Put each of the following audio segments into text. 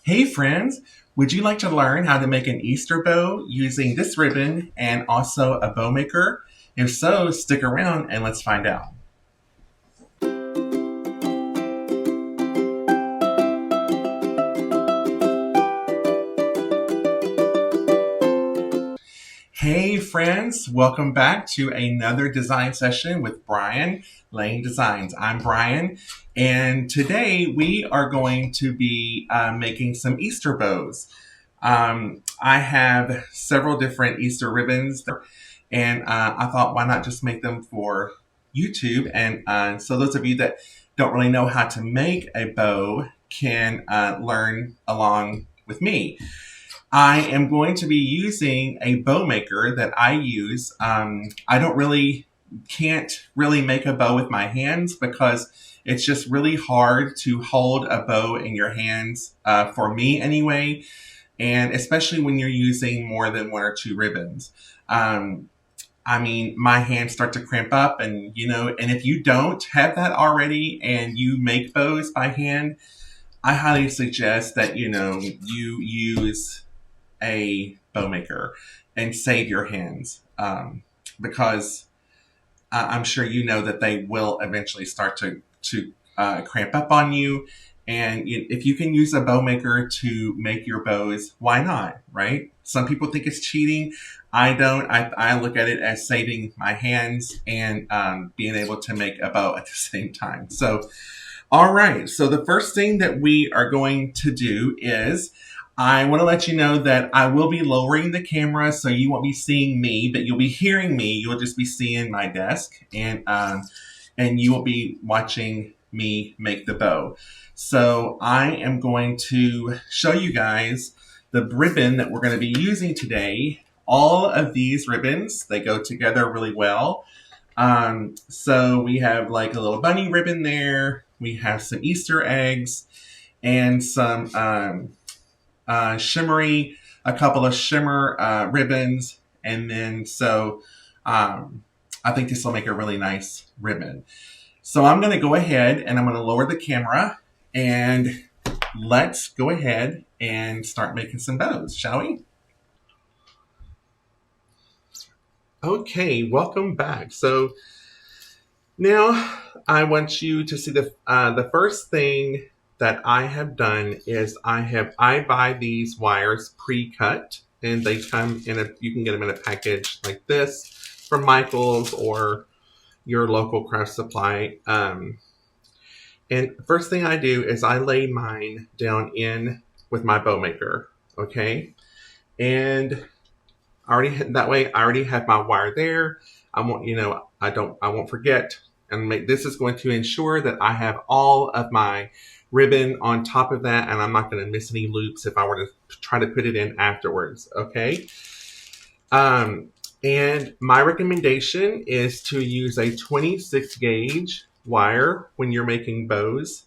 Hey friends, would you like to learn how to make an Easter bow using this ribbon and also a bow maker? If so, stick around and let's find out. Hey friends, welcome back to another design session with Brian Lane Designs. I'm Brian, and today we are going to be making some Easter bows. I have several different Easter ribbons, and I thought, why not just make them for YouTube? And so those of you that don't really know how to make a bow can learn along with me. I am going to be using a bow maker that I use. Can't really make a bow with my hands because it's just really hard to hold a bow in your hands, for me anyway, and especially when you're using more than one or two ribbons. My hands start to cramp up, and if you don't have that already and you make bows by hand, I highly suggest that you use a bow maker and save your hands, because I'm sure you know that they will eventually start to cramp up on you. And if you can use a bow maker to make your bows, why not, right? Some people think it's cheating. I don't. I look at it as saving my hands and being able to make a bow at the same time. So, all right. So the first thing that we are going to do is I want to let you know that I will be lowering the camera, so you won't be seeing me, but you'll be hearing me. You'll just be seeing my desk, and you will be watching me make the bow. So I am going to show you guys the ribbon that we're going to be using today. All of these ribbons, they go together really well. So we have like a little bunny ribbon there. We have some Easter eggs and some shimmery, a couple of shimmer ribbons, and then I think this will make a really nice ribbon. So I'm going to go ahead and I'm going to lower the camera, and let's go ahead and start making some bows, shall we? Okay, welcome back. So now I want you to see the first thing that I have done is I buy these wires pre-cut, and they come you can get them in a package like this from Michael's or your local craft supply. And first thing I do is I lay mine down in with my bow maker, okay? And I already have my wire there. I won't forget, and this is going to ensure that I have all of my ribbon on top of that, and I'm not going to miss any loops if I were to try to put it in afterwards, okay? And my recommendation is to use a 26 gauge wire when you're making bows.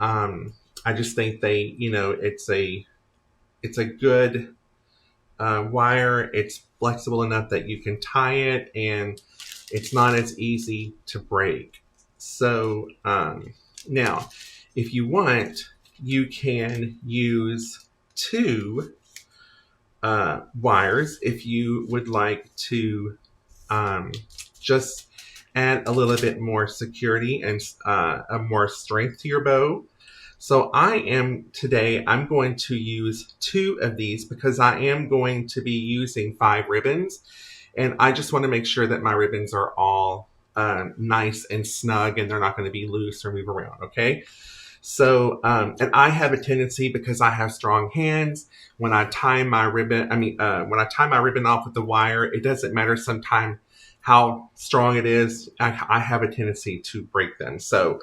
I just think it's a good wire. It's flexible enough that you can tie it, and it's not as easy to break. So now, if you want, you can use two wires if you would like to just add a little bit more security and more strength to your bow. So I'm going to use two of these because I am going to be using 5 ribbons, and I just want to make sure that my ribbons are all nice and snug and they're not going to be loose or move around, okay? So, and I have a tendency, because I have strong hands, when I tie my ribbon, off with the wire, it doesn't matter sometimes how strong it is, I have a tendency to break them. So,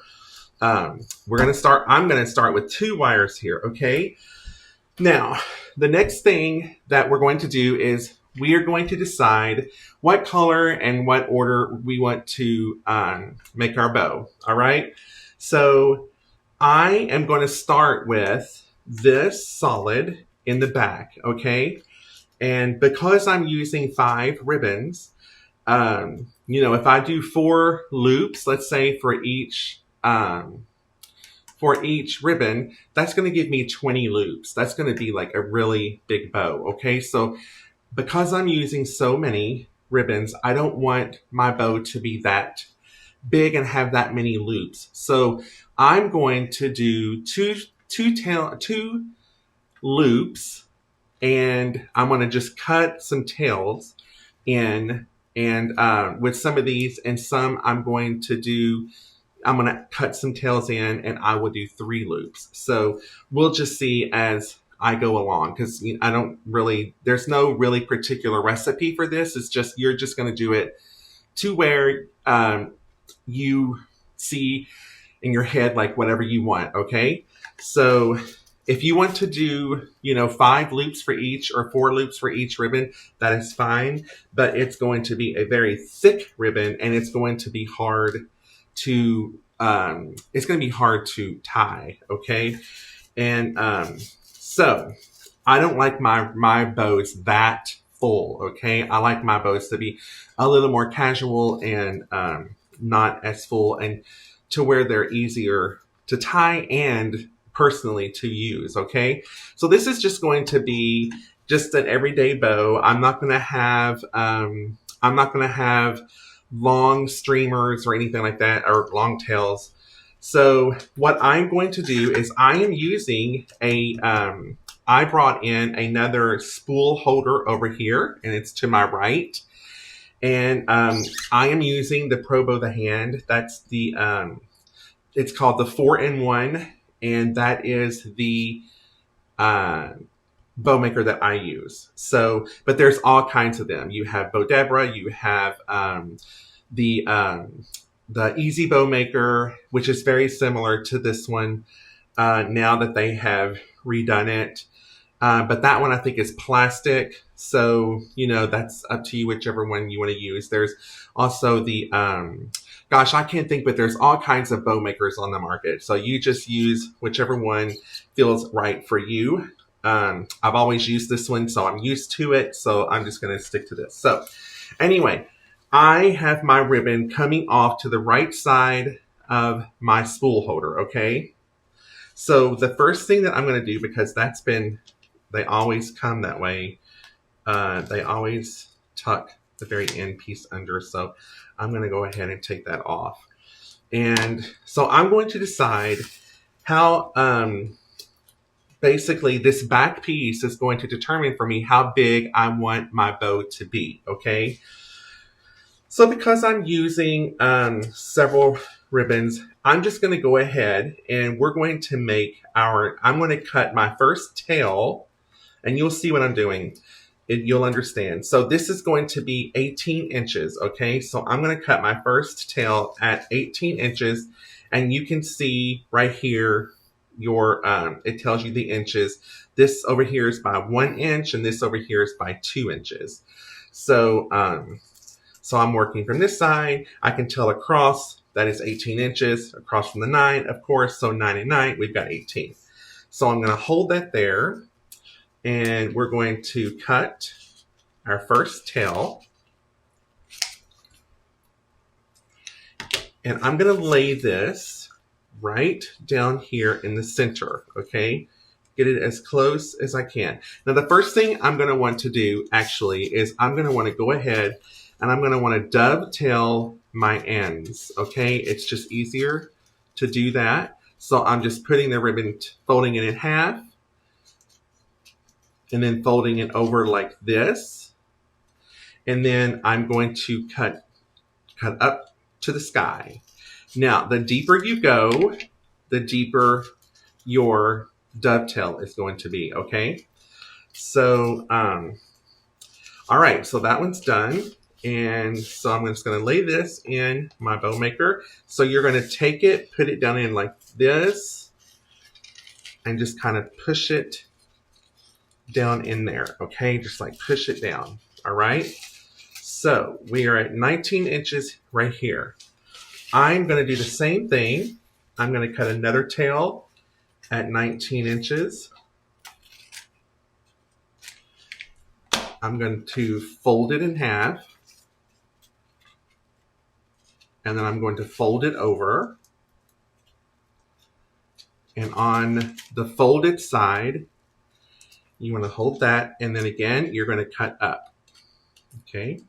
I'm going to start with 2 wires here, okay? Now, the next thing that we're going to do is we are going to decide what color and what order we want to make our bow, all right? So I am going to start with this solid in the back, okay? And because I'm using 5 ribbons, if I do 4 loops, let's say for each for each ribbon, that's going to give me 20 loops. That's going to be like a really big bow. Okay, so because I'm using so many ribbons, I don't want my bow to be that big and have that many loops. So I'm going to do two loops, and I'm going to just cut some tails in, and with some of these, and some I'm going to cut some tails in, and I will do 3 loops. So we'll just see as I go along, because I don't really, there's no really particular recipe for this. It's just, you're just going to do it to where you see in your head like whatever you want. Okay, so if you want to do 5 loops for each or 4 loops for each ribbon, that is fine, but it's going to be a very thick ribbon, and it's going to be hard to tie. Okay, and so I don't like my bows that full. Okay, I like my bows to be a little more casual and not as full, and to where they're easier to tie and personally to use. Okay, so this is just going to be just an everyday bow. I'm not going to have long streamers or anything like that, or long tails. So what I'm going to do is I am using I brought in another spool holder over here, and it's to my right. And I am using the Pro Bow the Hand. That's the, it's called the 4-in-1, and that is the bow maker that I use. So, but there's all kinds of them. You have Bow Deborah, you have the Easy Bow Maker, which is very similar to this one now that they have redone it. But that one I think is plastic. So, that's up to you, whichever one you want to use. There's also the, gosh, I can't think, but there's all kinds of bow makers on the market. So you just use whichever one feels right for you. I've always used this one, so I'm used to it. So I'm just going to stick to this. So anyway, I have my ribbon coming off to the right side of my spool holder. Okay. So the first thing that I'm going to do, because they always come that way. They always tuck the very end piece under. So I'm going to go ahead and take that off. And so I'm going to decide how, basically this back piece is going to determine for me how big I want my bow to be. Okay. So because I'm using several ribbons, I'm just going to go ahead and we're going to I'm going to cut my first tail, and you'll see what I'm doing. You'll understand. So this is going to be 18 inches. Okay. So I'm going to cut my first tail at 18 inches, and you can see right here, it tells you the inches. This over here is by 1 inch, and this over here is by 2 inches. So, so I'm working from this side. I can tell across that is 18 inches, across from the 9, of course. So 9 and 9, we've got 18. So I'm going to hold that there, and we're going to cut our first tail. And I'm going to lay this right down here in the center, okay? Get it as close as I can. Now, the first thing I'm going to want to do, actually, is I'm going to want to go ahead and I'm going to want to dovetail my ends, okay? It's just easier to do that. So I'm just putting the ribbon, folding it in half, and then folding it over like this. And then I'm going to cut up to the sky. Now, the deeper you go, the deeper your dovetail is going to be, okay? So, all right, so that one's done. And so I'm just going to lay this in my bow maker. So you're going to take it, put it down in like this, and just kind of push it down in there, okay? Just like push it down, all right? So we are at 19 inches right here. I'm going to do the same thing. I'm going to cut another tail at 19 inches. I'm going to fold it in half. And then I'm going to fold it over. And on the folded side, you want to hold that, and then again, you're going to cut up. Okay.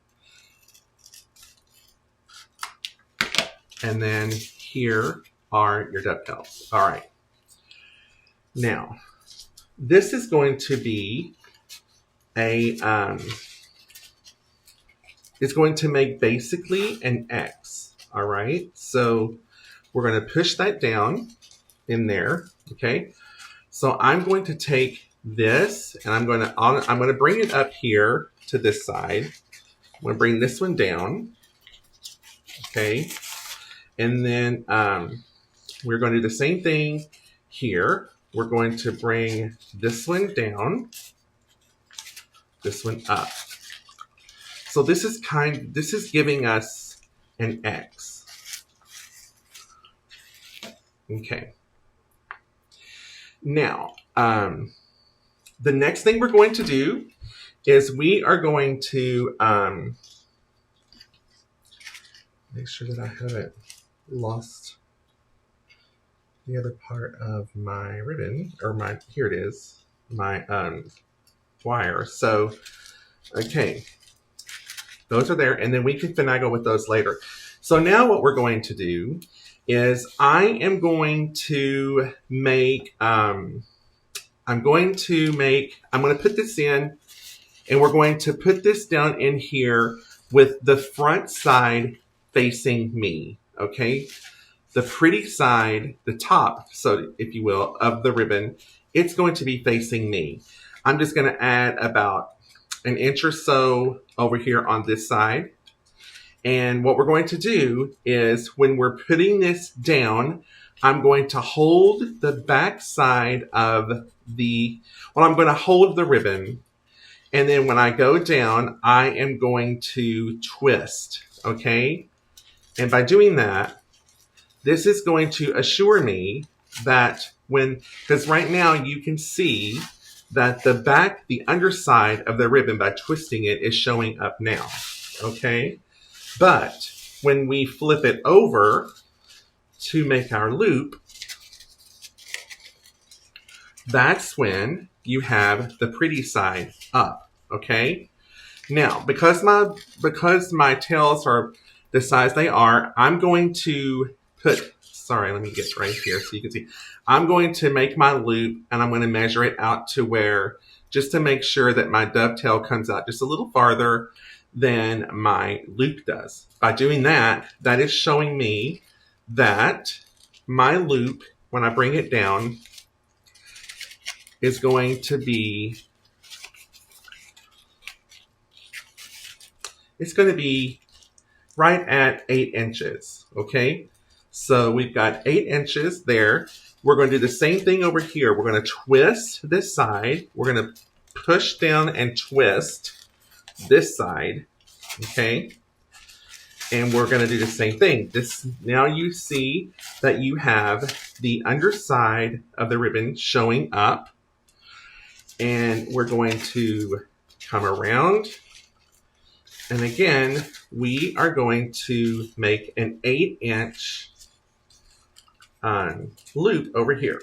And then here are your dovetails. All right. Now, this is going to be it's going to make basically an X. All right. So we're going to push that down in there. Okay. So I'm going to take this and I'm going to bring it up here to this side. I'm going to bring this one down. Okay. And then we're going to do the same thing here. We're going to bring this one down, this one up. So this is giving us an X. Okay. Now, the next thing we're going to do is we are going to make sure that I haven't lost the other part of my ribbon, or here it is, my wire. So, okay, those are there, and then we can finagle with those later. So now what we're going to do is I am going to make, I'm going to put this in, and we're going to put this down in here with the front side facing me, okay? The pretty side, the top, so if you will, of the ribbon, it's going to be facing me. I'm just going to add about an inch or so over here on this side. And what we're going to do is when we're putting this down, I'm going to hold the back side of I'm going to hold the ribbon. And then when I go down, I am going to twist, okay? And by doing that, this is going to assure me that because right now you can see that the underside of the ribbon by twisting it is showing up now, okay? But when we flip it over to make our loop, that's when you have the pretty side up, okay? Now, because my tails are the size they are, I'm going to let me get right here so you can see. I'm going to make my loop and I'm going to measure it out to just to make sure that my dovetail comes out just a little farther than my loop does. By doing that, that is showing me that my loop, when I bring it down, is going to be, it's going to be right at 8 inches, okay? So we've got 8 inches there. We're going to do the same thing over here. We're going to twist this side. We're going to push down and twist this side, okay? And we're going to do the same thing. Now you see that you have the underside of the ribbon showing up. And we're going to come around. And again, we are going to make an 8-inch loop over here.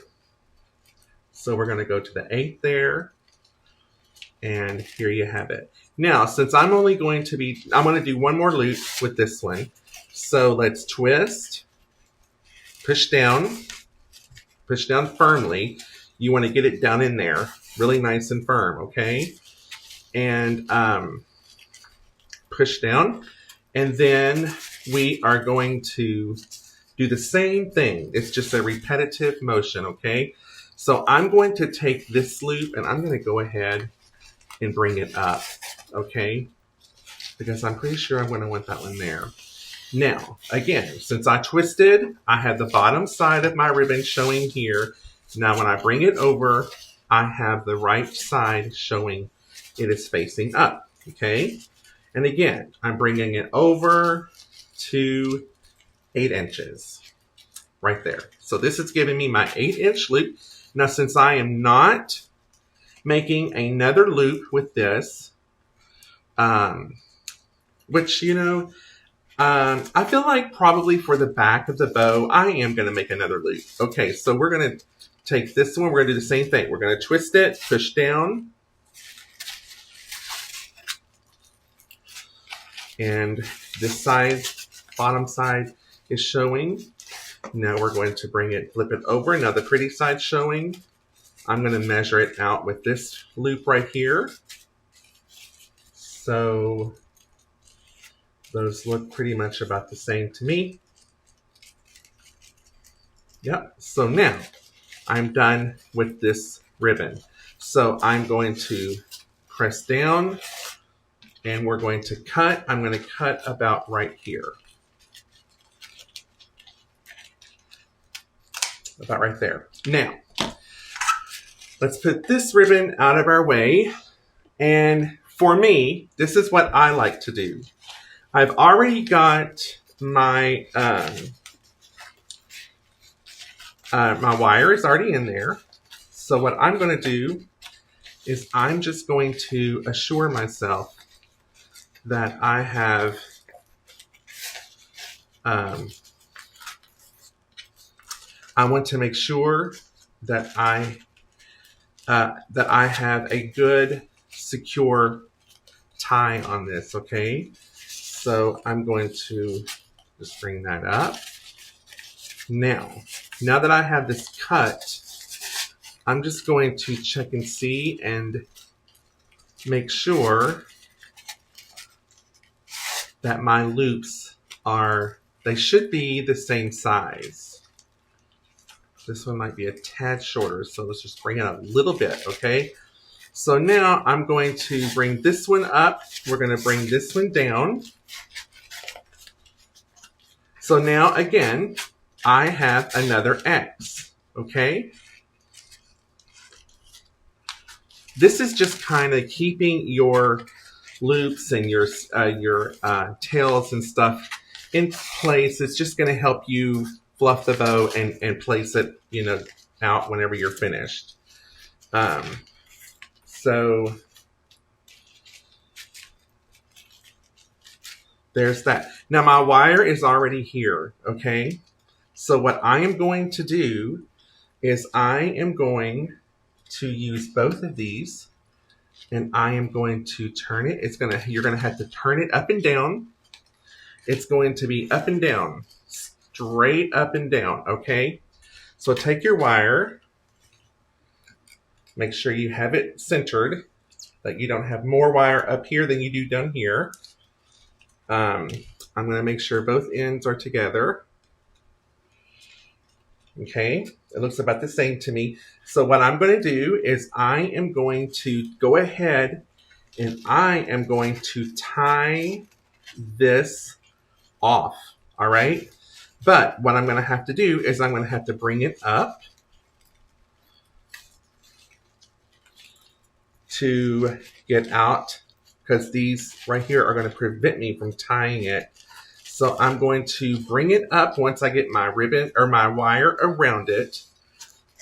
So we're going to go to the 8 there. And here you have it. Now, since I'm going to do one more loop with this one. So let's twist, push down firmly. You want to get it down in there, really nice and firm, okay? And push down. And then we are going to do the same thing. It's just a repetitive motion, okay? So I'm going to take this loop and I'm going to go ahead and bring it up, okay? Because I'm pretty sure I'm going to want that one there. Now, again, since I twisted, I have the bottom side of my ribbon showing here. Now, when I bring it over, I have the right side showing it is facing up, okay? And again, I'm bringing it over to 8 inches right there. So this is giving me my 8-inch loop. Now, since I am not making another loop with this, which, I feel like probably for the back of the bow, I am going to make another loop. Okay, so we're going to take this one. We're going to do the same thing. We're going to twist it, push down. And this side, bottom side, is showing. Now we're going to bring it, flip it over. Now the pretty side's showing. I'm going to measure it out with this loop right here. So those look pretty much about the same to me. Yep, so now I'm done with this ribbon. So I'm going to press down and we're going to cut. I'm going to cut about right here. About right there. Now, let's put this ribbon out of our way. And for me, this is what I like to do. I've already got my my wire is already in there. So what I'm going to do is I'm just going to assure myself that I have I want to make sure that I have a good secure tie on this, okay? So I'm going to just bring that up. Now that I have this cut, I'm just going to check and see and make sure that my loops they should be the same size. This one might be a tad shorter, so let's just bring it up a little bit, okay? So now I'm going to bring this one up. We're going to bring this one down. So now, again, I have another X, okay? This is just kind of keeping your loops and your tails and stuff in place. It's just going to help you fluff the bow and place it, out whenever you're finished. So there's that. Now my wire is already here, okay? So what I am going to do is I am going to use both of these and I am going to turn it. You're gonna have to turn it up and down. It's going to be up and down, straight up and down, okay? So take your wire, make sure you have it centered, that you don't have more wire up here than you do down here. I'm going to make sure both ends are together. Okay, it looks about the same to me. So what I'm going to do is I am going to go ahead and I am going to tie this off, all right? But what I'm going to have to do is I'm going to have to bring it up to get out, because these right here are going to prevent me from tying it. So I'm going to bring it up once I get my ribbon or my wire around it.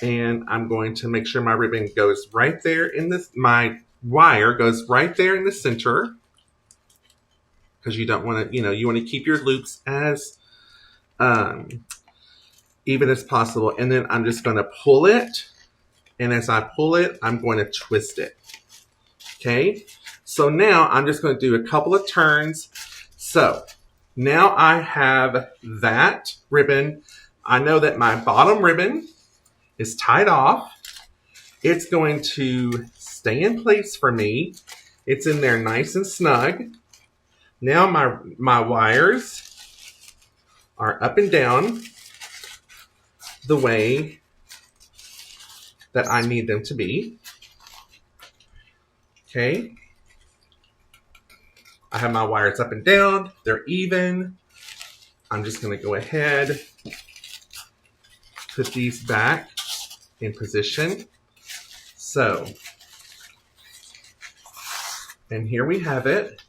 And I'm going to make sure my ribbon goes right there in this, my wire goes right there in the center. Because you don't want to, you want to keep your loops as even as possible. And then I'm just going to pull it. And as I pull it, I'm going to twist it. Okay. So now I'm just going to do a couple of turns. So now I have that ribbon. I know that my bottom ribbon is tied off. It's going to stay in place for me. It's in there nice and snug. Now my wires are up and down the way that I need them to be. Okay. I have my wires up and down. They're even. I'm just going to go ahead, put these back in position. So, and here we have it.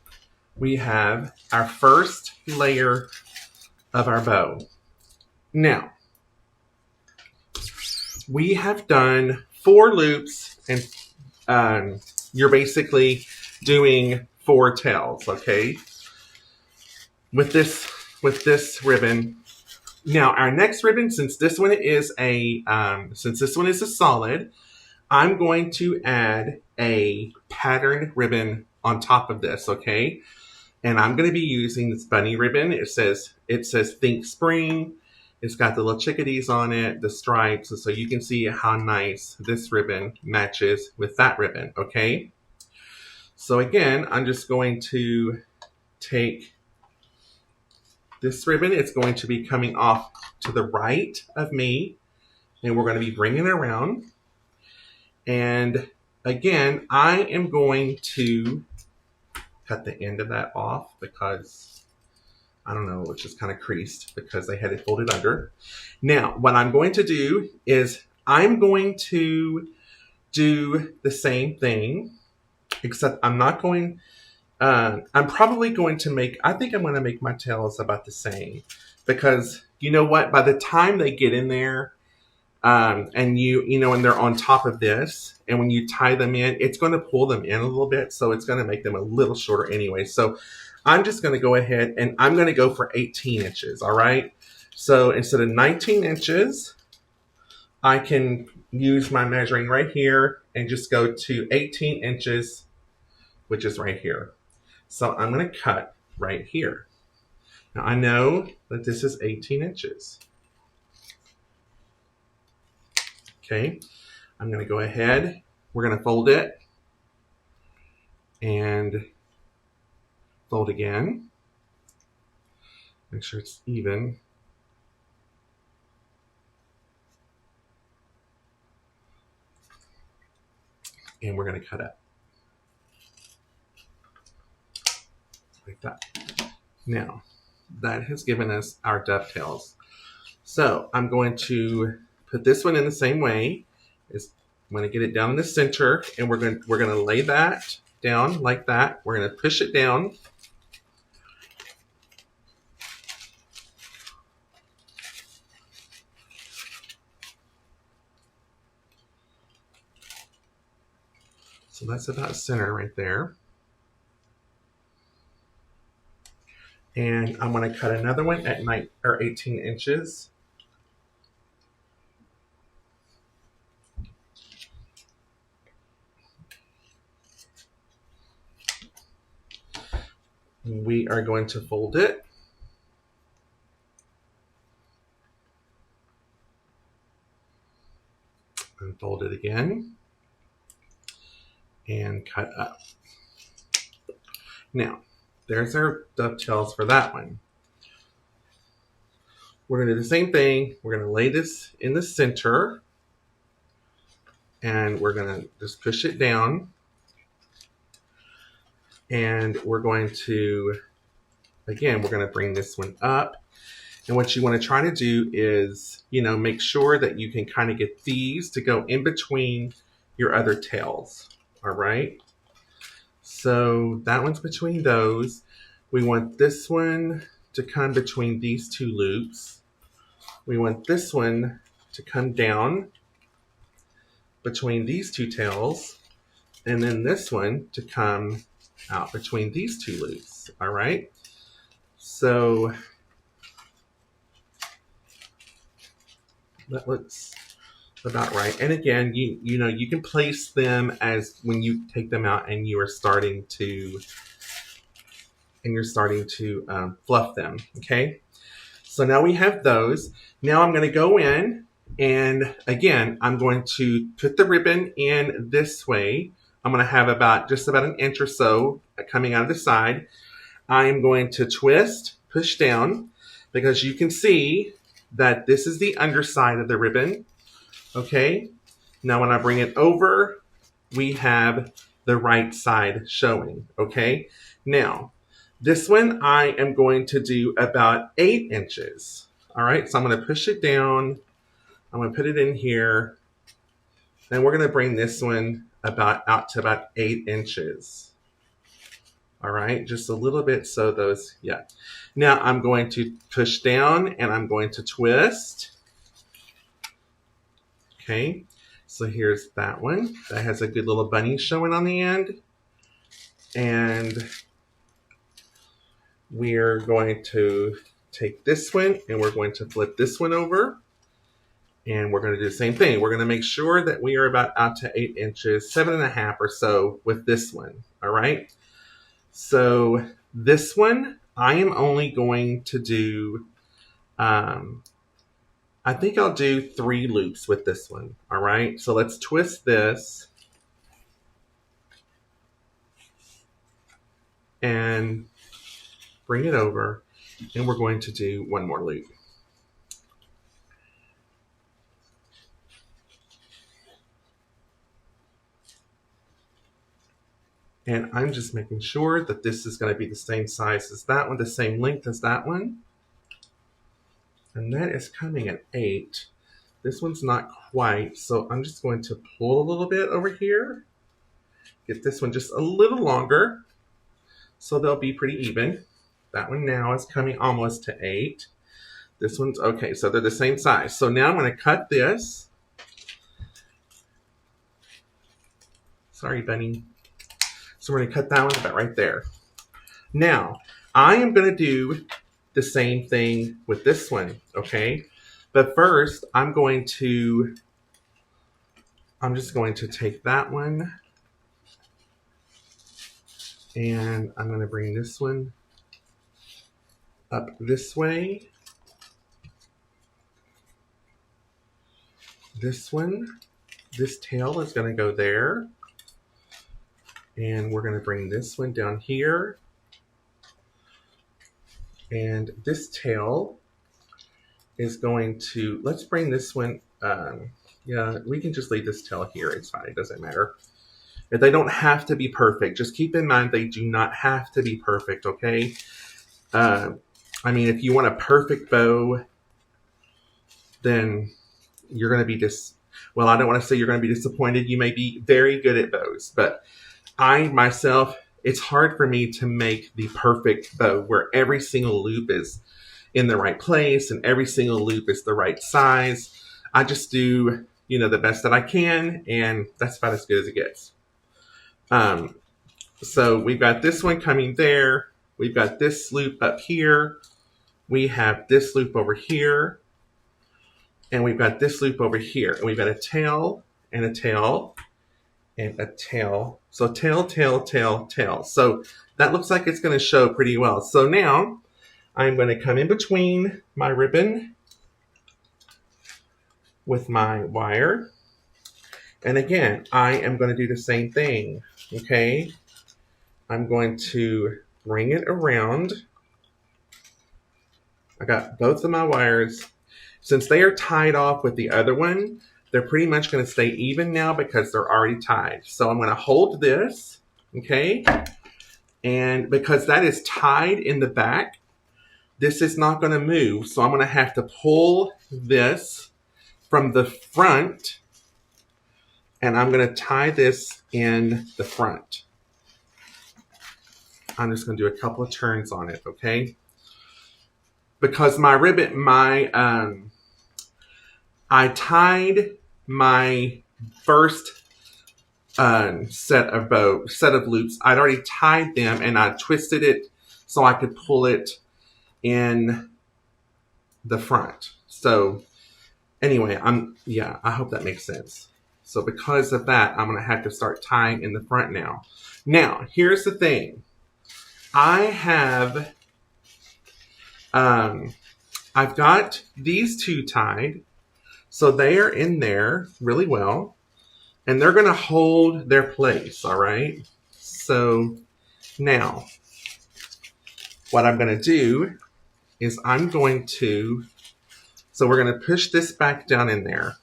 We have our first layer of our bow. Now, we have done 4 loops and you're basically doing 4 tails, okay? With this ribbon, Now our next ribbon, since this one is a solid, I'm going to add a patterned ribbon on top of this, okay? And I'm going to be using this bunny ribbon. It says Think Spring. It's got the little chickadees on it, the stripes, so you can see how nice this ribbon matches with that ribbon, okay? So again, I'm just going to take this ribbon. It's going to be coming off to the right of me, and we're going to be bringing it around. And again, I am going to cut the end of that off because, I don't know, it's just kind of creased because I had it folded under. Now, what I'm going to do is I'm going to do the same thing, except I'm not going, I'm probably going to make, I think I'm going to make my tails about the same because you know what, by the time they get in there, and and they're on top of this, and when you tie them in, it's going to pull them in a little bit, so it's going to make them a little shorter anyway. So I'm just going to go ahead and I'm going to go for 18 inches, all right? So instead of 19 inches, I can use my measuring right here and just go to 18 inches, which is right here. So I'm going to cut right here. Now I know that this is 18 inches. Okay, I'm going to go ahead, we're going to fold it and fold again. Make sure it's even. And we're going to cut it like that. Now, that has given us our dovetails. So I'm going to put this one in the same way. I'm going to get it down in the center, and we're going to lay that down like that. We're going to push it down. So that's about center right there. And I'm going to cut another one at 18 inches. We are going to fold it. And fold it again. And cut up. Now, there's our dovetails for that one. We're going to do the same thing. We're going to lay this in the center. And we're going to just push it down. And we're going to, again, we're going to bring this one up. And what you want to try to do is, make sure that you can kind of get these to go in between your other tails. All right. So that one's between those. We want this one to come between these two loops. We want this one to come down between these two tails. And then this one to come out between these two loops. All right. So that looks about right. And again, you can place them as when you take them out and you're starting to fluff them. Okay. So now we have those. Now I'm going to go in, and again, I'm going to put the ribbon in this way. I'm going to have just about an inch or so coming out of the side. I am going to twist, push down, because you can see that this is the underside of the ribbon. Okay. Now when I bring it over, we have the right side showing. Okay. Now, this one I am going to do about 8 inches. All right. So I'm going to push it down. I'm going to put it in here. And we're going to bring this one out to about 8 inches. All right, just a little bit so those, yeah. Now I'm going to push down and I'm going to twist. Okay, so here's that one. That has a good little bunny showing on the end. And we're going to take this one and we're going to flip this one over. And we're going to do the same thing. We're going to make sure that we are about out to 8 inches, 7.5 or so with this one. All right. So this one, I am only going to do, I think I'll do 3 loops with this one. All right. So let's twist this. And bring it over. And we're going to do 1 more loop. And I'm just making sure that this is going to be the same size as that one, the same length as that one. And that is coming at 8. This one's not quite, so I'm just going to pull a little bit over here. Get this one just a little longer, so they'll be pretty even. That one now is coming almost to 8. This one's okay, so they're the same size. So now I'm going to cut this. Sorry, Bunny. So we're going to cut that one about right there. Now, I am going to do the same thing with this one, okay? But first, I'm just going to take that one and I'm going to bring this one up this way. This one, this tail is going to go there. And we're going to bring this one down here. And this tail is going to, let's bring this one, yeah, we can just leave this tail here. It's fine, it doesn't matter. But they don't have to be perfect. Just keep in mind they do not have to be perfect, okay? I mean, if you want a perfect bow, then you're going to be well, I don't want to say you're going to be disappointed. You may be very good at bows, but I myself, it's hard for me to make the perfect bow where every single loop is in the right place and every single loop is the right size. I just do, the best that I can, and that's about as good as it gets. So we've got this one coming there. We've got this loop up here. We have this loop over here. And we've got this loop over here. And we've got a tail and a tail. And a tail. So tail, tail, tail, tail. So that looks like it's going to show pretty well. So now I'm going to come in between my ribbon with my wire. And again, I am going to do the same thing. Okay. I'm going to bring it around. I got both of my wires. Since they are tied off with the other one, they're pretty much going to stay even now because they're already tied. So I'm going to hold this, okay? And because that is tied in the back, this is not going to move. So I'm going to have to pull this from the front, and I'm going to tie this in the front. I'm just going to do a couple of turns on it, okay? Because my ribbon, I tied my first set of loops. I'd already tied them and I twisted it so I could pull it in the front. So anyway, I hope that makes sense. So because of that, I'm going to have to start tying in the front now. Now, here's the thing. I've got these two tied. So they are in there really well, and they're going to hold their place, all right? So now, what I'm going to do is we're going to push this back down in there.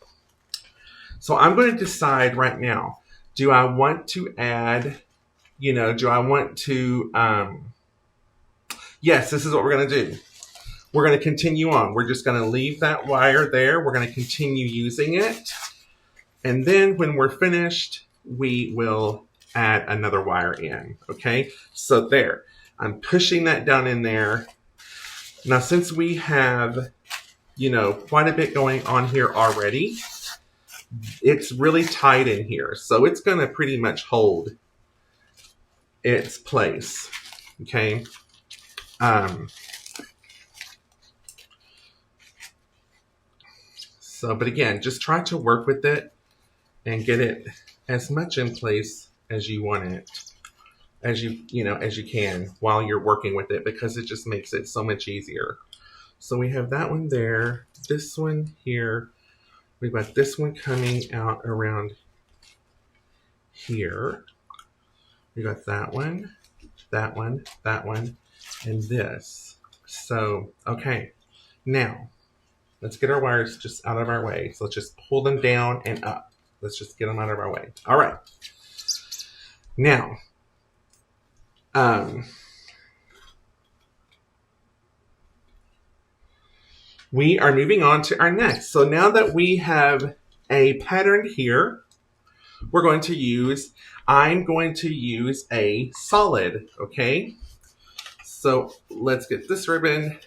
So I'm going to decide right now, do I want to add, yes, this is what we're going to do. We're going to continue on. We're just going to leave that wire there. We're going to continue using it. And then when we're finished, we will add another wire in. Okay? So there. I'm pushing that down in there. Now, since we have, quite a bit going on here already, it's really tight in here. So it's going to pretty much hold its place. Okay? So, but again, just try to work with it and get it as much in place as you want it, as as you can while you're working with it, because it just makes it so much easier. So we have that one there, this one here. We've got this one coming out around here. We got that one, that one, that one, and this. So, okay, now let's get our wires just out of our way. So let's just pull them down and up. Let's just get them out of our way. All right. Now, we are moving on to our next. So now that we have a pattern here, I'm going to use a solid, okay? So let's get this ribbon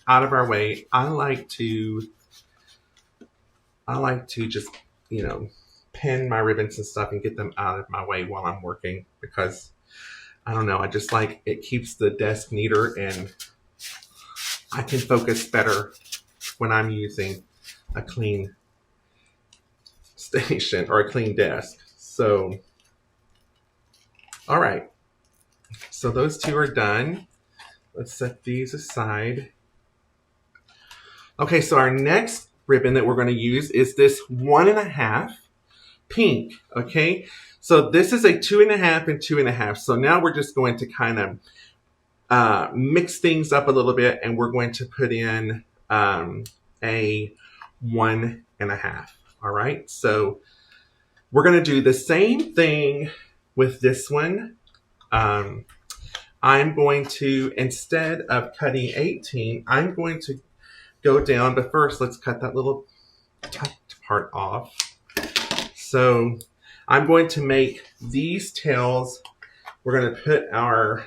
out of our way. I like to just, pin my ribbons and stuff and get them out of my way while I'm working, because I don't know, I just like it keeps the desk neater and I can focus better when I'm using a clean station or a clean desk. So, all right. So those two are done. Let's set these aside. Okay, so our next ribbon that we're going to use is this 1.5 pink. Okay, so this is a 2.5 and 2.5. So now we're just going to kind of mix things up a little bit, and we're going to put in a 1.5. All right, so we're going to do the same thing with this one. I'm going to, instead of cutting 18, I'm going to go down, but first let's cut that little tucked part off. So I'm going to make these tails, we're going to put our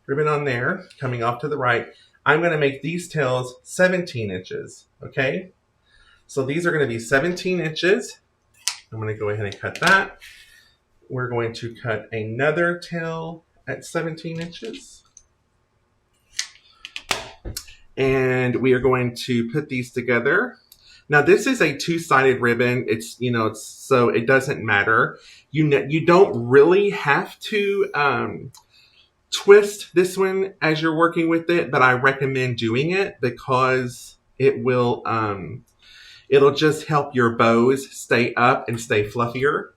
ribbon on there, coming off to the right. I'm going to make these tails 17 inches, okay? So these are going to be 17 inches. I'm going to go ahead and cut that. We're going to cut another tail at 17 inches. And we are going to put these together. Now this is a two-sided ribbon. It's, so it doesn't matter. You don't really have to twist this one as you're working with it, but I recommend doing it because it will, it'll just help your bows stay up and stay fluffier.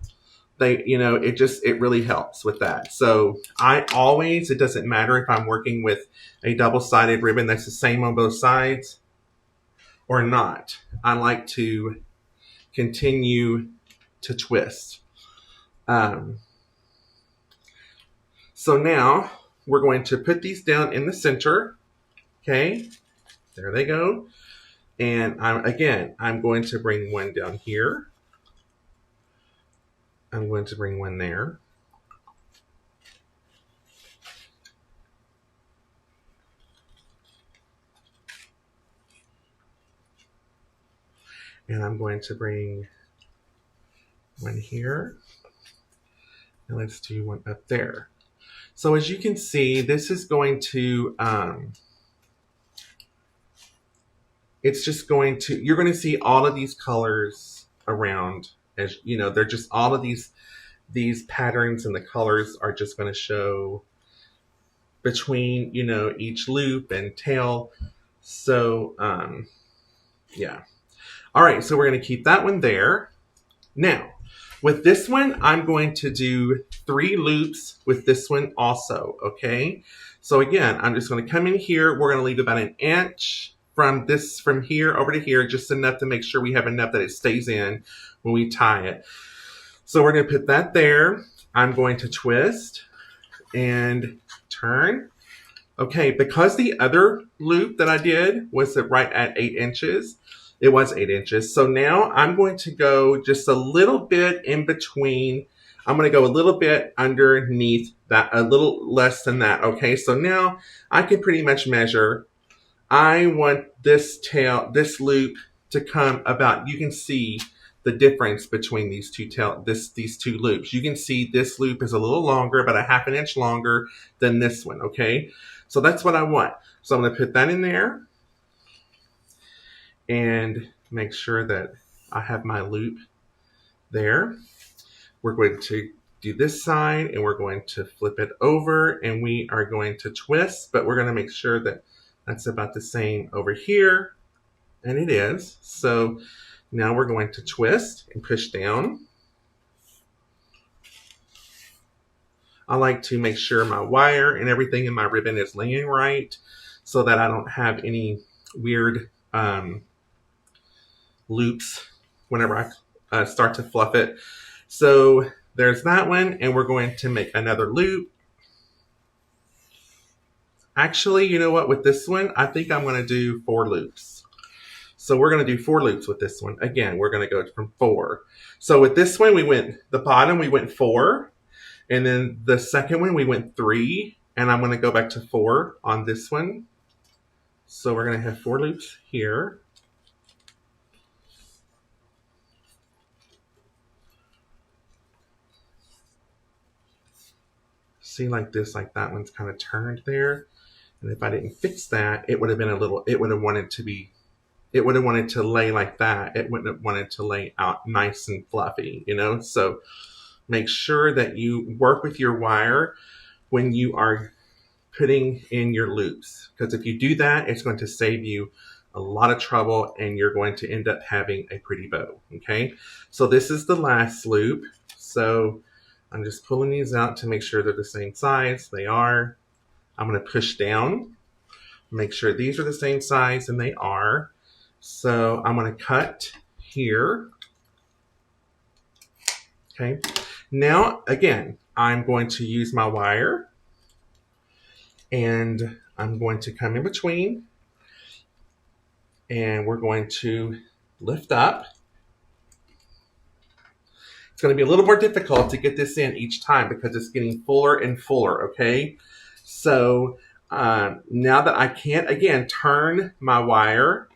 It really helps with that. So it doesn't matter if I'm working with a double-sided ribbon that's the same on both sides or not. I like to continue to twist. So now we're going to put these down in the center. Okay, there they go. And I'm going to bring one down here. I'm going to bring one there. And I'm going to bring one here. And let's do one up there. So as you can see, this is going to, you're going to see all of these colors around. As they're just all of these patterns, and the colors are just going to show between each loop and tail. So yeah. All right, so we're going to keep that one there. Now with this one, I'm going to do 3 loops with this one also. Okay, so again, I'm just going to come in here. We're going to leave about 1 inch from here over to here, just enough to make sure we have enough that it stays in when we tie it. So we're going to put that there. I'm going to twist and turn. Okay, because the other loop that I did was right at 8 inches, it was 8 inches. So now I'm going to go just a little bit in between. I'm going to go a little bit underneath that, a little less than that. Okay, so now I can pretty much measure. I want this loop to come about, you can see the difference between these two loops. You can see this loop is a little longer, about 1/2 inch longer than this one, okay? So that's what I want. So I'm going to put that in there. And make sure that I have my loop there. We're going to do this side and we're going to flip it over and we are going to twist, but we're going to make sure that that's about the same over here. And it is. So now we're going to twist and push down. I like to make sure my wire and everything in my ribbon is laying right so that I don't have any weird loops whenever I start to fluff it. So there's that one, and we're going to make another loop. Actually, you know what? With this one, I think I'm going to do 4 loops. So we're going to do 4 loops with this one. Again, we're going to go from 4. So with this one, the bottom, we went 4. And then the second one, we went 3. And I'm going to go back to 4 on this one. So we're going to have 4 loops here. See, like this, like that one's kind of turned there. And if I didn't fix that, it would have been it would have wanted to lay like that. It wouldn't have wanted to lay out nice and fluffy, you know? So make sure that you work with your wire when you are putting in your loops. Because if you do that, it's going to save you a lot of trouble and you're going to end up having a pretty bow, okay? So this is the last loop. So I'm just pulling these out to make sure they're the same size. They are. I'm going to push down, make sure these are the same size, and they are. So I'm going to cut here. Okay. Now, again, I'm going to use my wire, and I'm going to come in between, and we're going to lift up. It's going to be a little more difficult to get this in each time because it's getting fuller and fuller, okay? So now that I can't, again, turn my wire,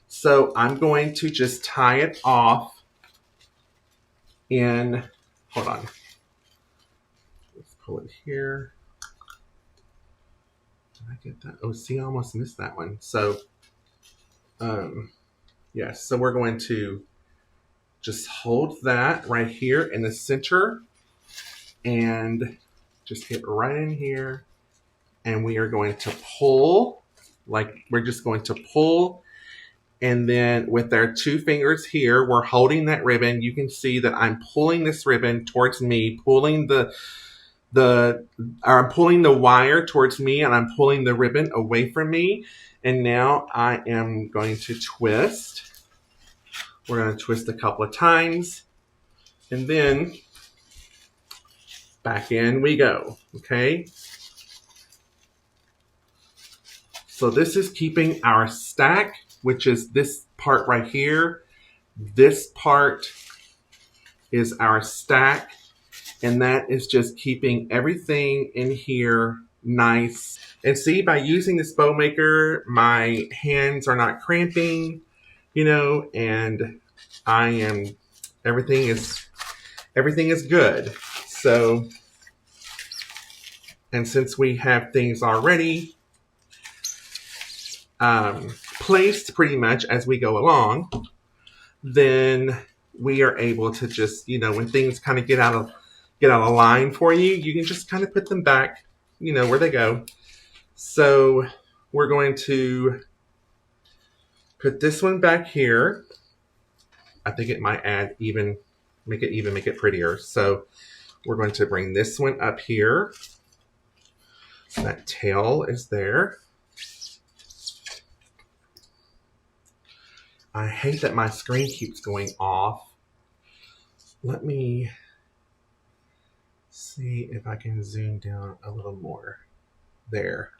so I'm going to just tie it off in, hold on. Let's pull it here. Did I get that? Oh, see, I almost missed that one. So, yes, so we're going to just hold that right here in the center and just get right in here. And we are going to pull, like we're just going to pull. And then with our 2 fingers here, we're holding that ribbon. You can see that I'm pulling this ribbon towards me, pulling I'm pulling the wire towards me, and I'm pulling the ribbon away from me. And now I am going to twist. We're going to twist a couple of times, and then back in we go, okay? So this is keeping our stack, which is this part right here. This part is our stack, and that is just keeping everything in here nice. And see, by using this bow maker, my hands are not cramping, you know, and everything is good. So, and since we have things already placed pretty much as we go along, then we are able to just, you know, when things kind of get out of line for you, you can just kind of put them back, you know, where they go. So we're going to put this one back here. I think it might make it prettier. So we're going to bring this one up here. So that tail is there. I hate that my screen keeps going off. Let me see if I can zoom down a little more. There.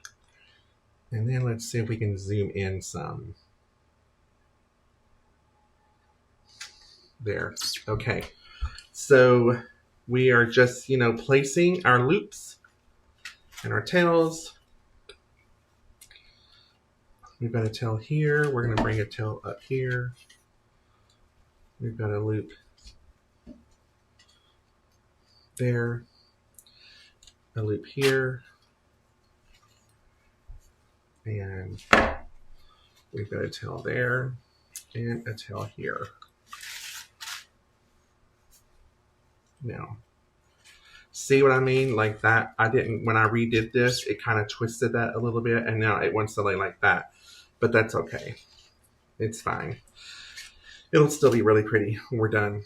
And then let's see if we can zoom in some. There. Okay. So we are just, you know, placing our loops and our tails. We've got a tail here. We're going to bring a tail up here. We've got a loop there. A loop here. And we've got a tail there. and a tail here. Now, see what I mean? Like that, when I redid this, it kind of twisted that a little bit, and now it wants to lay like that. But that's okay. It's fine. It'll still be really pretty when we're done.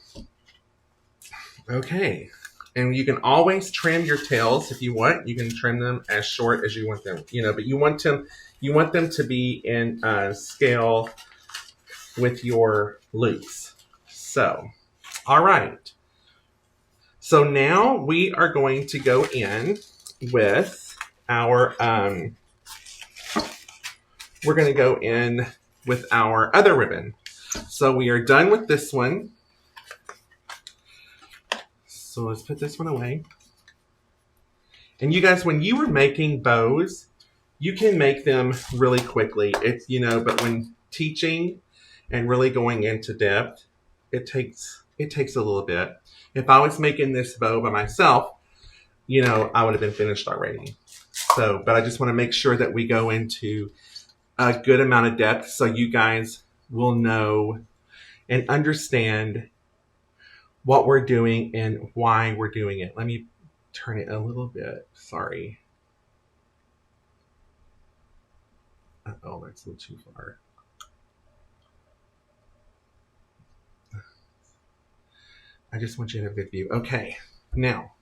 Okay. And you can always trim your tails if you want. You can trim them as short as you want them, but you want them to be in scale with your loops. So, all right. So now we are going to go in with our, we're going to go in with our other ribbon. So we are done with this one. So let's put this one away. And you guys, when you were making bows, you can make them really quickly. It's, but when teaching and really going into depth, it takes a little bit. If I was making this bow by myself, I would have been finished already. So, but I just want to make sure that we go into a good amount of depth so you guys will know and understand what we're doing and why we're doing it. Let me turn it a little bit. Sorry. Oh, that's a little too far. I just want you to have a good view. Okay, now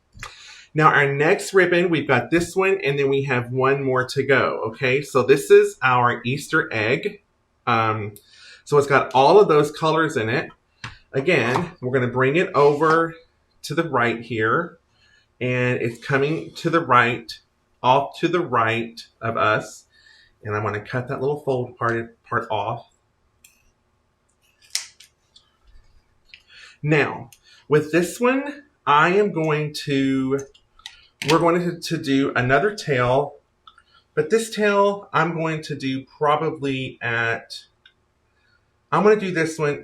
our next ribbon, we've got this one, and then we have one more to go. Okay, so this is our Easter egg. So it's got all of those colors in it. Again, we're going to bring it over to the right here, and it's coming to the right, off to the right of us. And I'm going to cut that little fold part off. Now, with this one, we're going to do another tail, but this tail I'm going to do probably I'm going to do this one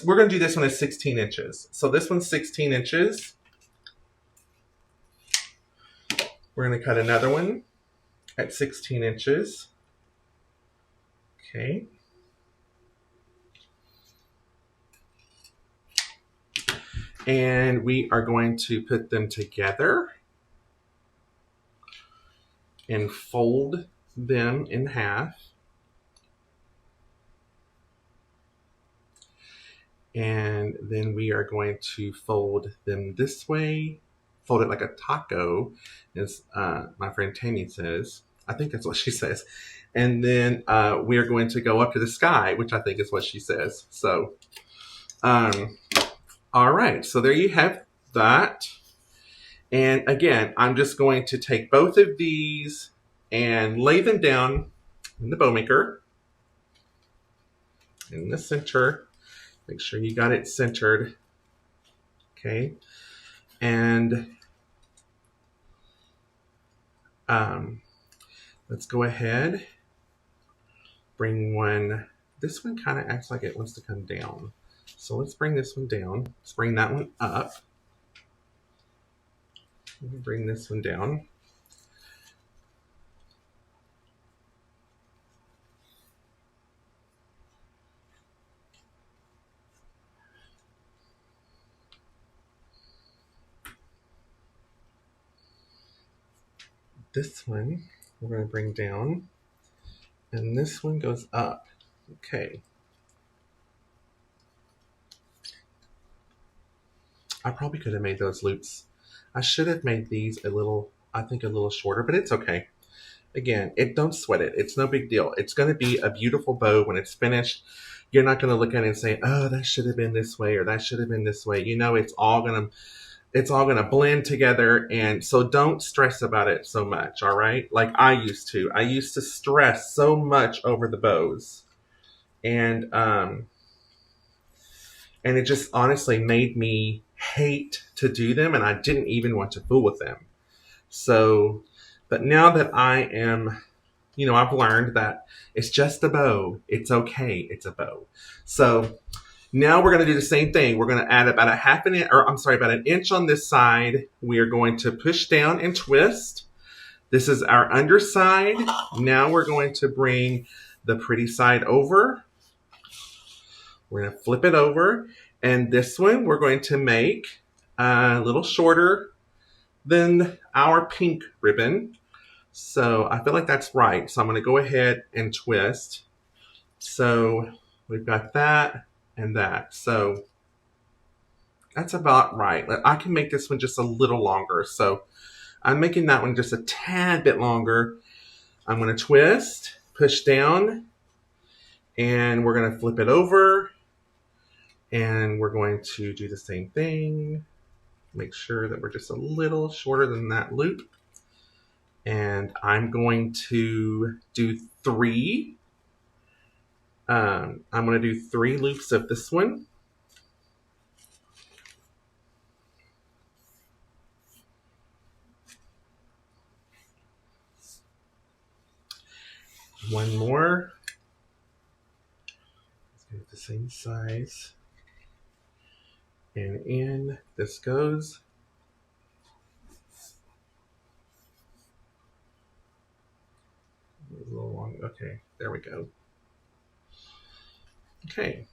we're going to do this one at 16 inches. So this one's 16 inches. We're going to cut another one at 16 inches. Okay. And we are going to put them together and fold them in half. And then we are going to fold them this way, fold it like a taco, as my friend Tammy says. I think that's what she says. And then we are going to go up to the sky, which I think is what she says. So, all right, so there you have that. And again, I'm just going to take both of these and lay them down in the bow maker in the center. Make sure you got it centered. Okay. And let's go ahead. Bring one. This one kind of acts like it wants to come down. So let's bring this one down. Let's bring that one up. Bring this one down. This one we're going to bring down. And this one goes up. Okay. I probably could have made those loops. I should have made these a little shorter, but it's okay. Again, don't sweat it. It's no big deal. It's going to be a beautiful bow when it's finished. You're not going to look at it and say, oh, that should have been this way or that should have been this way. It's all going to blend together. And so don't stress about it so much. All right. Like I used to stress so much over the bows, and it just honestly made me hate to do them, and I didn't even want to fool with them. So, but now that I am, I've learned that it's just a bow. It's okay. It's a bow. So now we're going to do the same thing. We're going to add about about an inch on this side. We are going to push down and twist. This is our underside. Now we're going to bring the pretty side over. We're going to flip it over. And this one we're going to make a little shorter than our pink ribbon. So I feel like that's right. So I'm going to go ahead and twist. So we've got that and that. So that's about right. I can make this one just a little longer. So I'm making that one just a tad bit longer. I'm going to twist, push down, and we're going to flip it over. And we're going to do the same thing. Make sure that we're just a little shorter than that loop. And I'm going to do three. I'm going to do 3 loops of this one. One more. Let's get the same size. And in this goes. A little long. Okay, there we go. Okay.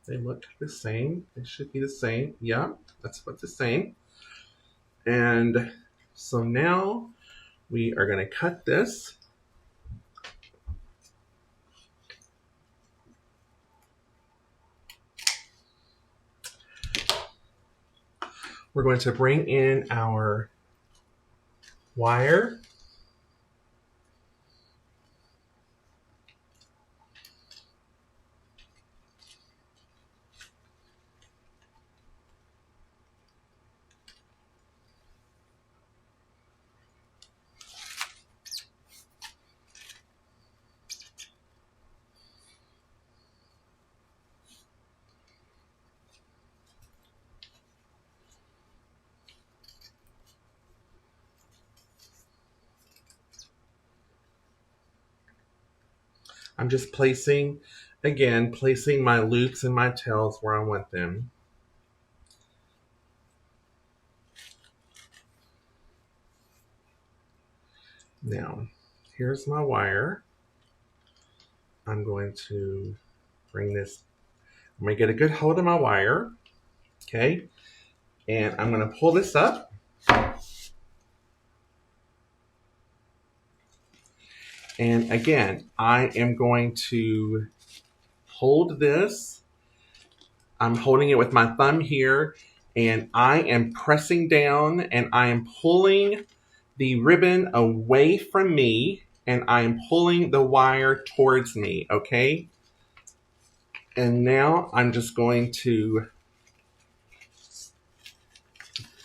They look the same. They should be the same. Yeah, that's about the same. And so now we are going to cut this. We're going to bring in our wire. I'm just placing my loops and my tails where I want them. Now, here's my wire. I'm going to bring this, I'm going to get a good hold of my wire, okay? And I'm going to pull this up. And again, I am going to hold this. I'm holding it with my thumb here, and I am pressing down, and I am pulling the ribbon away from me, and I am pulling the wire towards me, okay? And now I'm just going to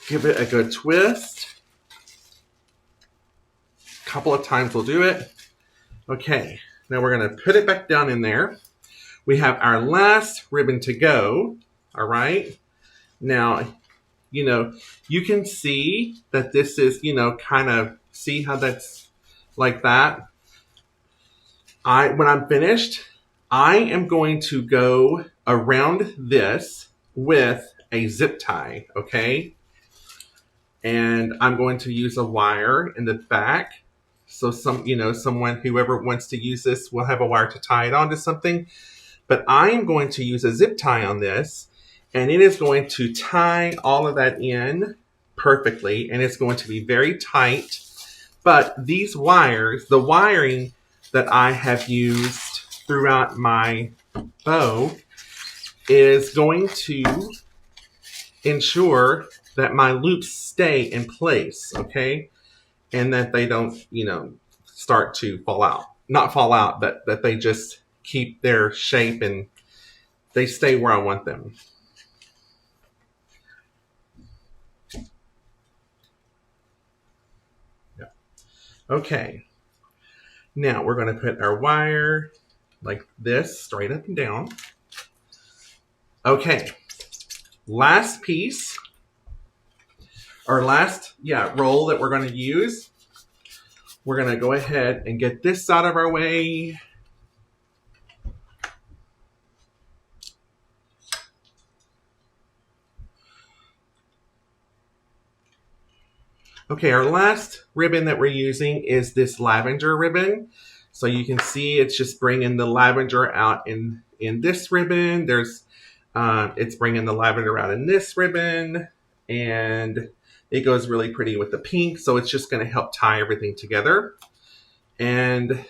give it a good twist. A couple of times will do it. Okay, now we're going to put it back down in there. We have our last ribbon to go, all right? Now, you can see that this is, kind of, see how that's like that? When I'm finished, I am going to go around this with a zip tie, okay? And I'm going to use a wire in the back. So whoever wants to use this will have a wire to tie it onto something. But I am going to use a zip tie on this, and it is going to tie all of that in perfectly, and it's going to be very tight. But these wires, the wiring that I have used throughout my bow is going to ensure that my loops stay in place, okay? And that they don't, start to fall out. Not fall out, but that they just keep their shape and they stay where I want them. Yeah. Okay. Now we're going to put our wire like this, straight up and down. Okay. Last piece, our last roll that we're going to use. We're going to go ahead and get this out of our way. Okay, our last ribbon that we're using is this lavender ribbon. So you can see it's just bringing the lavender out in this ribbon. It's bringing the lavender out in this ribbon, and it goes really pretty with the pink. So it's just going to help tie everything together. And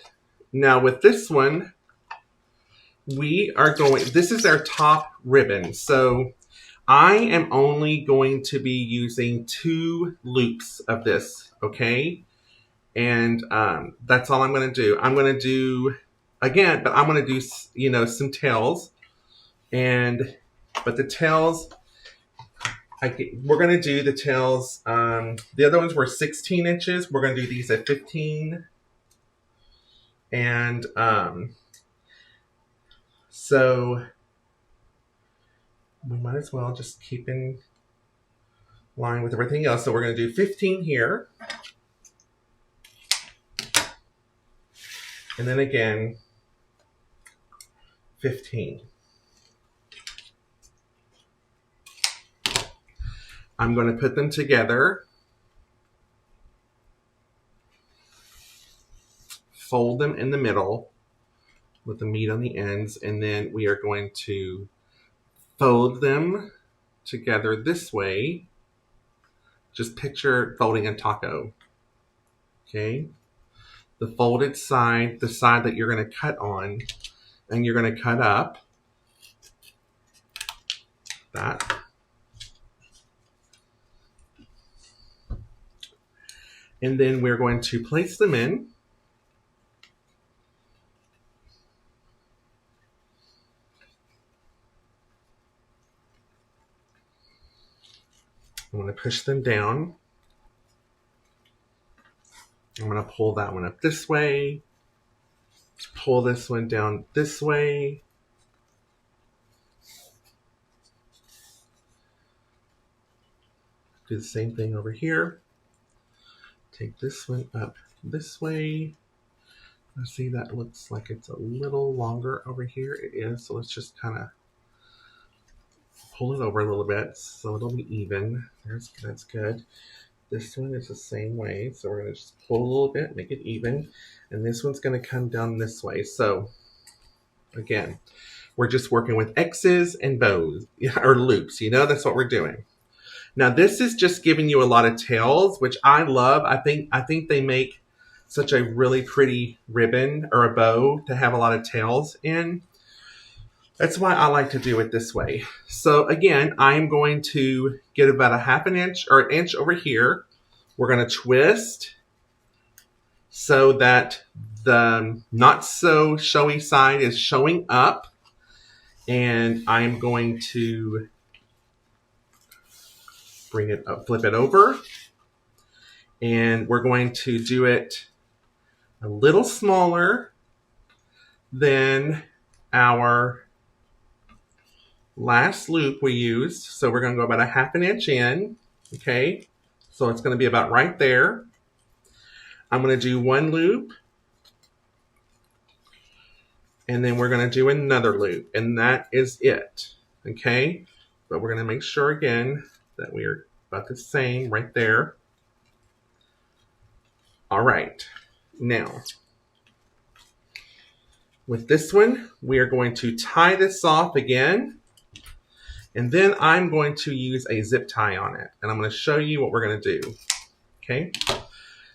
now with this one, this is our top ribbon. So I am only going to be using 2 loops of this, okay? And that's all I'm going to do. I'm going to do, again, but I'm going to do, some tails. But the tails, we're going to do the tails. The other ones were 16 inches. We're going to do these at 15. And so we might as well just keep in line with everything else. So we're going to do 15 here. And then again, 15. I'm going to put them together, fold them in the middle with the meat on the ends, and then we are going to fold them together this way. Just picture folding a taco. Okay? The folded side, the side that you're going to cut on, and you're going to cut up. That. And then we're going to place them in. I'm going to push them down. I'm going to pull that one up this way. Pull this one down this way. Do the same thing over here. Take this one up this way. See, that looks like it's a little longer over here. It is, so let's just kind of pull it over a little bit so it'll be even. That's good. This one is the same way, so we're going to just pull a little bit, make it even. And this one's going to come down this way. So, again, we're just working with X's and bows, or loops, that's what we're doing. Now, this is just giving you a lot of tails, which I love. I think they make such a really pretty ribbon or a bow to have a lot of tails in. That's why I like to do it this way. So again, I'm going to get about a half an inch or an inch over here. We're going to twist so that the not so showy side is showing up. And I'm going to bring it up, flip it over. And we're going to do it a little smaller than our last loop we used. So we're going to go about a half an inch in. Okay. So it's going to be about right there. I'm going to do one loop. And then we're going to do another loop. And that is it. Okay. But we're going to make sure again that we are about the same right there. All right. Now, with this one, we are going to tie this off again. And then I'm going to use a zip tie on it. And I'm going to show you what we're going to do. Okay.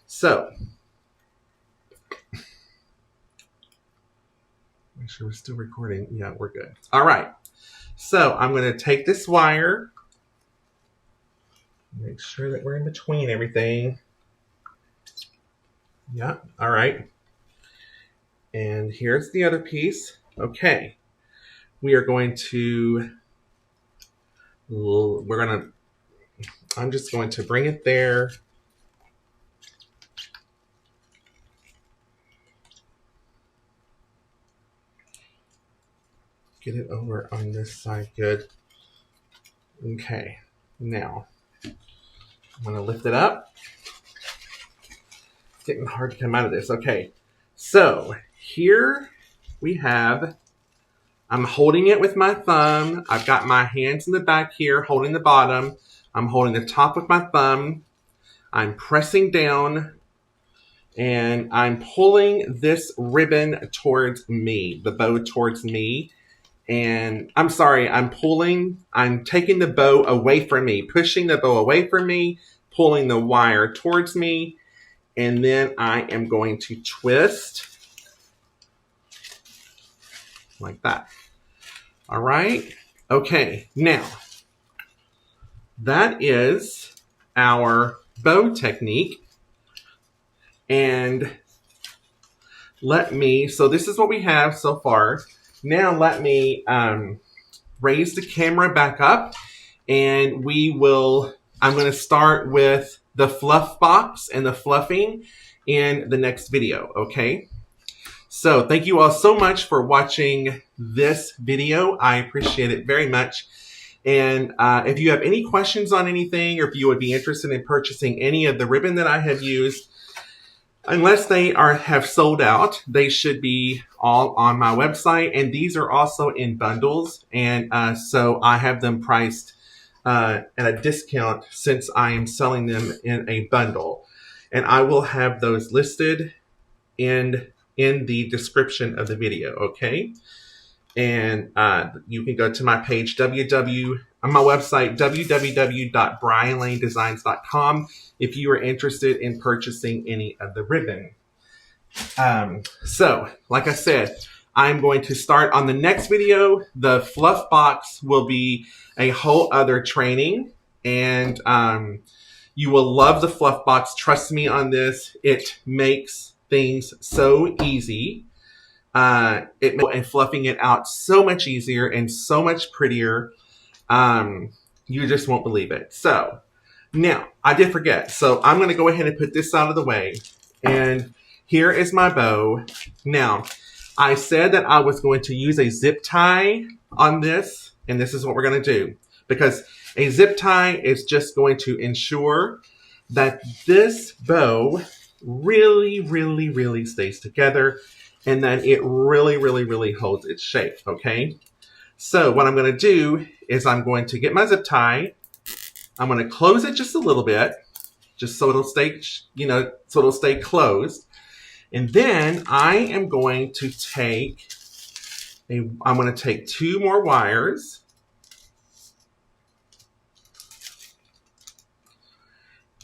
So, make sure we're still recording. Yeah, we're good. All right. So I'm going to take this wire. Make sure that we're in between everything. Yeah. All right. And here's the other piece. Okay. We are going to, I'm just going to bring it there. Get it over on this side. Good. Okay. Now, I'm going to lift it up. It's getting hard to come out of this. Okay. So, here we have, I'm holding it with my thumb. I've got my hands in the back here holding the bottom. I'm holding the top with my thumb. I'm pressing down And I'm pulling this ribbon towards me, the bow towards me. And I'm sorry, I'm taking the bow away from me, pushing the bow away from me, pulling the wire towards me. And then I am going to twist like that. All right. Okay. Now, that is our bow technique. And so this is what we have so far. Now let me raise the camera back up, and I'm going to start with the fluff box and the fluffing in the next video, okay? So thank you all so much for watching this video. I appreciate it very much. And if you have any questions on anything, or if you would be interested in purchasing any of the ribbon that I have used, unless they have sold out, they should be all on my website. And these are also in bundles. And so I have them priced at a discount since I am selling them in a bundle. And I will have those listed in the description of the video, okay? And you can go to my page, on my website, www.brianlanedesigns.com, if you are interested in purchasing any of the ribbon. So, like I said, I'm going to start on the next video. The fluff box will be a whole other training, and you will love the fluff box. Trust me on this. It makes things so easy. And fluffing it out so much easier and so much prettier. You just won't believe it. So now I did forget. So I'm going to go ahead and put this out of the way. And here is my bow. Now I said that I was going to use a zip tie on this, and this is what we're going to do, because a zip tie is just going to ensure that this bow really, really, really stays together, and then it really, really, really holds its shape, okay? So what I'm going to do is I'm going to get my zip tie. I'm going to close it just a little bit, just so it'll stay, so it'll stay closed. And then I am going to take two more wires.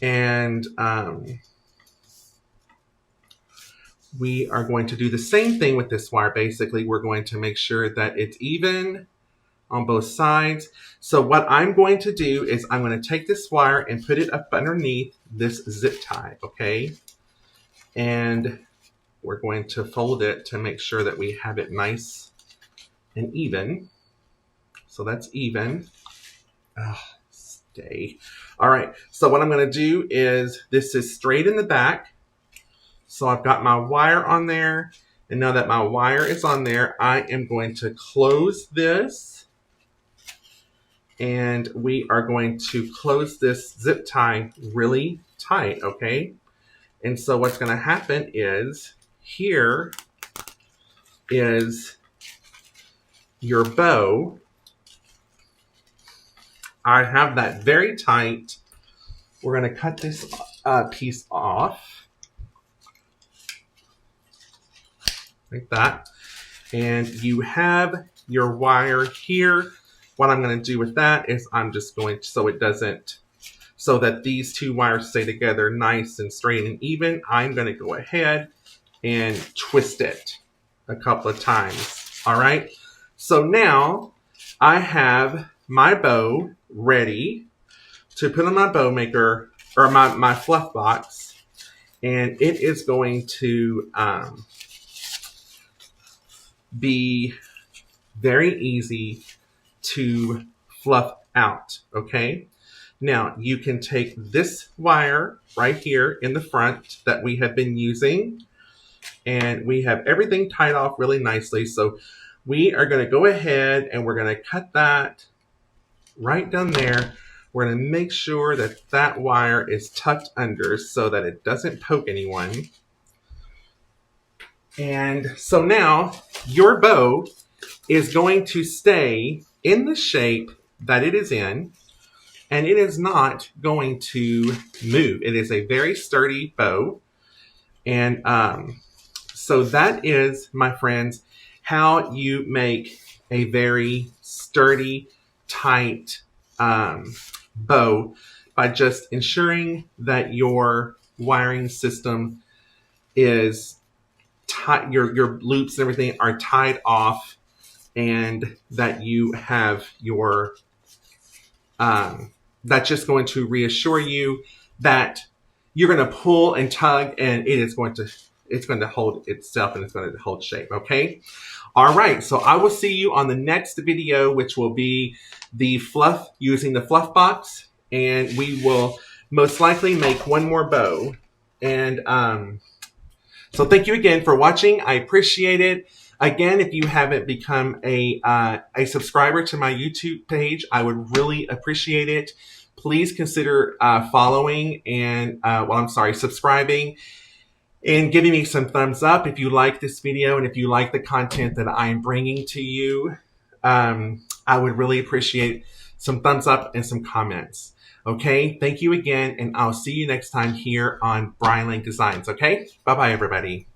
And we are going to do the same thing with this wire. Basically, we're going to make sure that it's even on both sides. So what I'm going to do is I'm going to take this wire and put it up underneath this zip tie, okay? And we're going to fold it to make sure that we have it nice and even. So that's even. Oh, stay. All right, so what I'm going to do is, this is straight in the back. So I've got my wire on there, and now that my wire is on there, I am going to close this, and we are going to close this zip tie really tight, okay? And so what's going to happen is, here is your bow. I have that very tight. We're going to cut this piece off. Like that. And you have your wire here. What I'm going to do with that is I'm just going to, so that these two wires stay together nice and straight and even, I'm going to go ahead and twist it a couple of times. All right. So now I have my bow ready to put on my bow maker, or my fluff box, and it is going to be very easy to fluff out, okay? Now, you can take this wire right here in the front that we have been using, and we have everything tied off really nicely. So we are going to go ahead and we're going to cut that right down there. We're going to make sure that that wire is tucked under so that it doesn't poke anyone. And so now your bow is going to stay in the shape that it is in, and it is not going to move. It is a very sturdy bow, And so that is, my friends, how you make a very sturdy, tight bow by just ensuring that your wiring system is tight, your loops and everything are tied off, and that you have your that's just going to reassure you that you're going to pull and tug, and it's going to hold itself, and it's going to hold shape. Okay. All right. So I will see you on the next video, which will be the fluff, using the fluff box, and we will most likely make one more bow. And so thank you again for watching. I appreciate it. Again, if you haven't become a subscriber to my YouTube page, I would really appreciate it. Please consider following and, subscribing and giving me some thumbs up if you like this video and if you like the content that I am bringing to you. I would really appreciate some thumbs up and some comments. Okay, thank you again, and I'll see you next time here on Brian Lake Designs. Okay, bye-bye, everybody.